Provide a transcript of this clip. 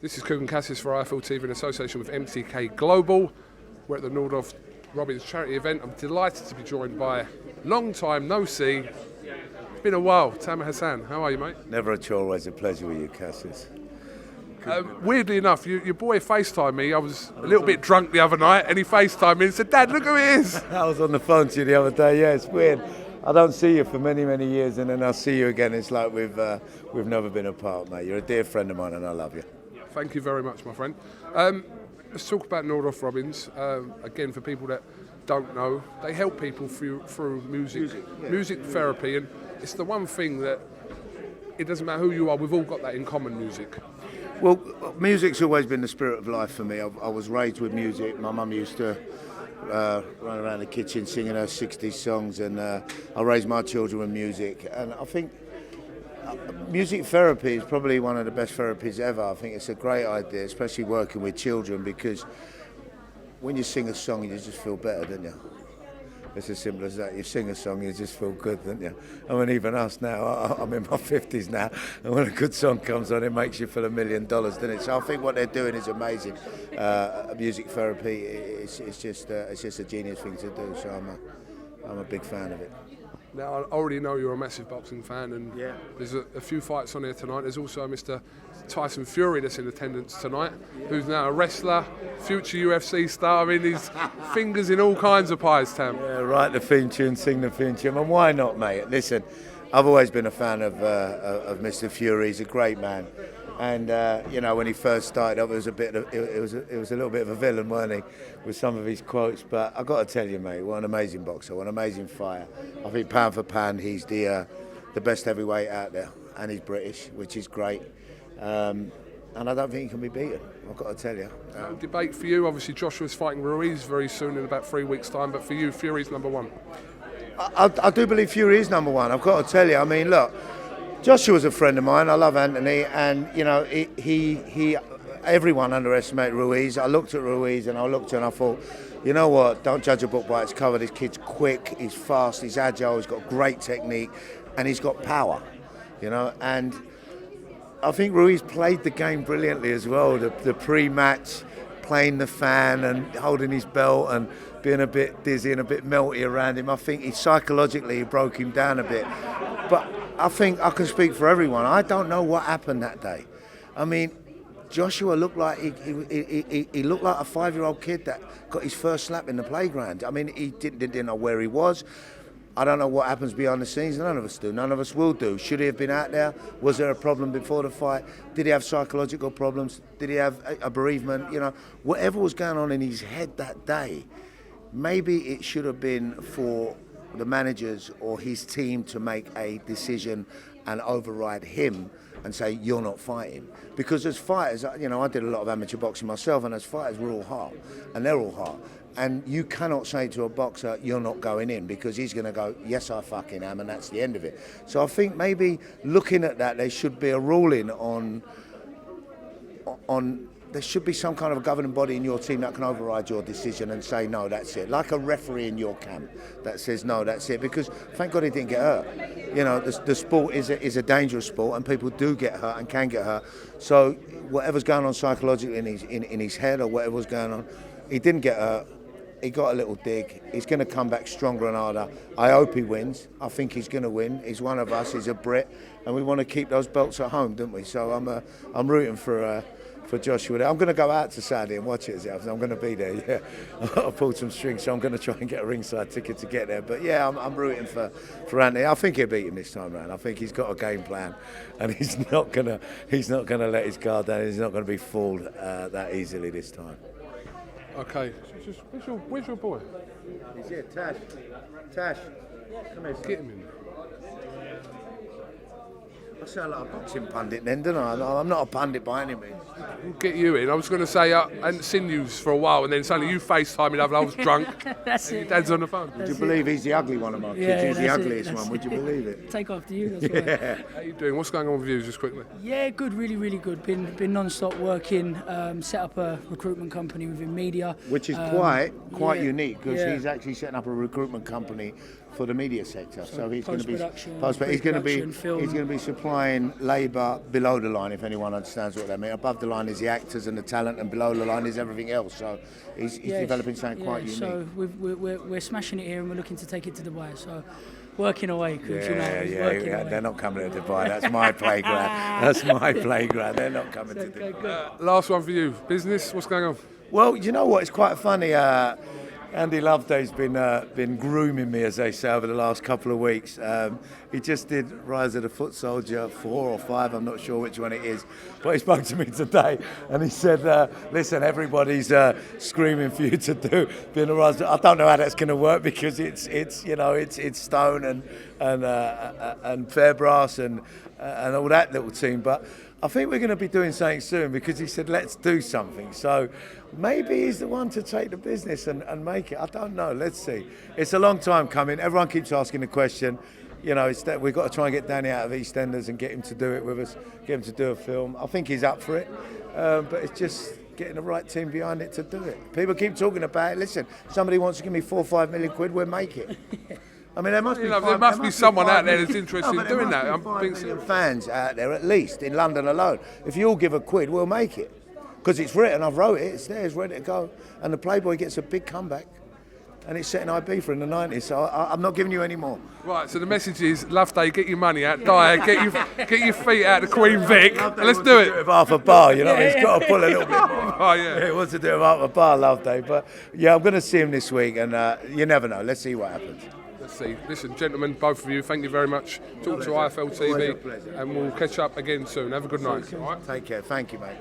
This is KUGAN CASSIUS for IFL TV in association with MTK Global. We're at the Nordhoff Robins charity event. I'm delighted to be joined by long time no see. It's been a while. Tamer Hassan, how are you, mate? Never at all. Always a pleasure with you, Cassius. Weirdly enough, your boy FaceTimed me. I was a little bit drunk the other night, and he FaceTimed me and said, "Dad, look who he is." I was on the phone to you the other day. Yeah, it's weird. I don't see you for many, many years, and then I'll see you again. It's like we've never been apart, mate. You're a dear friend of mine, and I love you. Thank you very much, my friend. Let's talk about Nordhoff Robins. Again, for people that don't know, they help people through music therapy, and it's the one thing that it doesn't matter who you are, we've all got that in common, music. Well, music's always been the spirit of life for me. I was raised with music. My mum used to run around the kitchen singing her 60s songs, and I raised my children with music. And I think music therapy is probably one of the best therapies ever. I think it's a great idea, especially working with children, because when you sing a song, you just feel better, don't you? It's as simple as that. You sing a song, you just feel good, don't you? I mean, even us now, I'm in my 50s now, and when a good song comes on, it makes you feel $1 million, doesn't it? So I think what they're doing is amazing. Music therapy, it's just a genius thing to do, so I'm a big fan of it. Now, I already know you're a massive boxing fan, and yeah, there's a few fights on here tonight. There's also Mr. Tyson Fury that's in attendance tonight, who's now a wrestler, future UFC star. I mean, his fingers in all kinds of pies, Tam. Yeah, write the theme tune, sing the theme tune, and why not, mate? Listen, I've always been a fan of Mr. Fury. He's a great man, and you know, when he first started up, it was a little bit of a villain, weren't he, with some of his quotes? But I got to tell you, mate, what an amazing boxer, what an amazing fighter. I think pound for pound, he's the best heavyweight out there, and he's British, which is great. And I don't think he can be beaten, I've got to tell you. Debate for you, obviously Joshua's fighting Ruiz very soon in about 3 weeks' time, but for you, Fury's number one. I do believe Fury is number one, I've got to tell you. I mean, look, Joshua's a friend of mine, I love Anthony, and you know, everyone underestimated Ruiz. I looked at Ruiz and I thought, you know what, don't judge a book by its cover. This kid's quick, he's fast, he's agile, he's got great technique, and he's got power, you know. And I think Ruiz played the game brilliantly as well. The pre-match, playing the fan and holding his belt and being a bit dizzy and a bit melty around him. I think psychologically he broke him down a bit. But I think I can speak for everyone. I don't know what happened that day. I mean, Joshua looked like he looked like a 5-year-old kid that got his first slap in the playground. I mean, he didn't know where he was. I don't know what happens behind the scenes. None of us do. None of us will do. Should he have been out there? Was there a problem before the fight? Did he have psychological problems? Did he have a bereavement? You know, whatever was going on in his head that day, maybe it should have been for the managers or his team to make a decision and override him and say, you're not fighting. Because as fighters, you know, I did a lot of amateur boxing myself, and as fighters, we're all hard, and they're all hard. And you cannot say to a boxer, you're not going in, because he's going to go, yes, I fucking am, and that's the end of it. So I think maybe looking at that, there should be a ruling on there should be some kind of a governing body in your team that can override your decision and say, no, that's it. Like a referee in your camp that says, no, that's it. Because thank God he didn't get hurt. You know, the sport is a dangerous sport, and people do get hurt and can get hurt. So whatever's going on psychologically in his head or whatever's going on, he didn't get hurt. He got a little dig. He's going to come back stronger and harder. I hope he wins. I think he's going to win. He's one of us. He's a Brit, and we want to keep those belts at home, don't we? So I'm rooting for Joshua. I'm going to go out to Saturday and watch it. I'm going to be there. Yeah, I pulled some strings, so I'm going to try and get a ringside ticket to get there. But yeah, I'm rooting for Anthony. I think he'll beat him this time round. I think he's got a game plan, and he's not going to let his guard down. He's not going to be fooled that easily this time. Okay, where's your boy? He's here, Tash. Tash, come here. Get him in. I sound like a boxing pundit then, don't I? I'm not a pundit by any means. We'll get you in. I was going to say I hadn't seen you for a while, and then suddenly you FaceTime me. I was drunk. That's and it. Your dad's on the phone. Would you believe he's the ugly one of my kids? He's the ugliest one. Would you believe it? Take after you. That's right. Yeah. How you doing? What's going on with you, just quickly? Yeah, good. Really, really good. Been non-stop working. Set up a recruitment company within media, Which is quite yeah, unique, because yeah. he's actually setting up a recruitment company for the media sector. So he's going to be post-production, he's going to be film. he's going to be supplying labour below the line, if anyone understands what that means. Above the line is the actors and the talent, and below the line is everything else. So he's developing something quite unique. So we're smashing it here, and we're looking to take it to Dubai. So working away, Kugs, yeah. They're not coming to Dubai. That's my playground. That's my playground. They're not coming to Dubai. Last one for you. Business. What's going on? Well, you know what? It's quite funny. Andy Loveday's been grooming me, as they say, over the last couple of weeks. He just did Rise of the Foot Soldier 4 or 5, I'm not sure which one it is. But he spoke to me today and he said, listen, everybody's screaming for you to do being a Rise. I don't know how that's going to work because it's Stone and Fairbrass and all that little team. But I think we're going to be doing something soon because he said, let's do something. So maybe he's the one to take the business and make it. I don't know. Let's see. It's a long time coming. Everyone keeps asking the question. You know, it's that we've got to try and get Danny out of EastEnders and get him to do it with us, get him to do a film. I think he's up for it. But it's just getting the right team behind it to do it. People keep talking about it. Listen, somebody wants to give me 4 or 5 million quid, we'll make it. I mean, there must be someone out there that's interested in doing that. I'm being fans out there, at least in London alone. If you all give a quid, we'll make it because it's written. I've wrote it. It's there. It's ready to go. And the Playboy gets a big comeback, and it's set in Ibiza in the 90s. So I'm not giving you any more. Right. So the message is: Loveday, get your money out. Dyer, get your feet out of Queen Vic. Let's do it. With half a bar, you know. He's got to pull a little bit more. Oh yeah. He wants to do it with half a bar, Loveday. But yeah, I'm going to see him this week, and you never know. Let's see what happens. Let's see. Listen, gentlemen, both of you, thank you very much. Talk to IFL TV, and we'll catch up again soon. Have a good night. All right? Take care. Thank you, mate.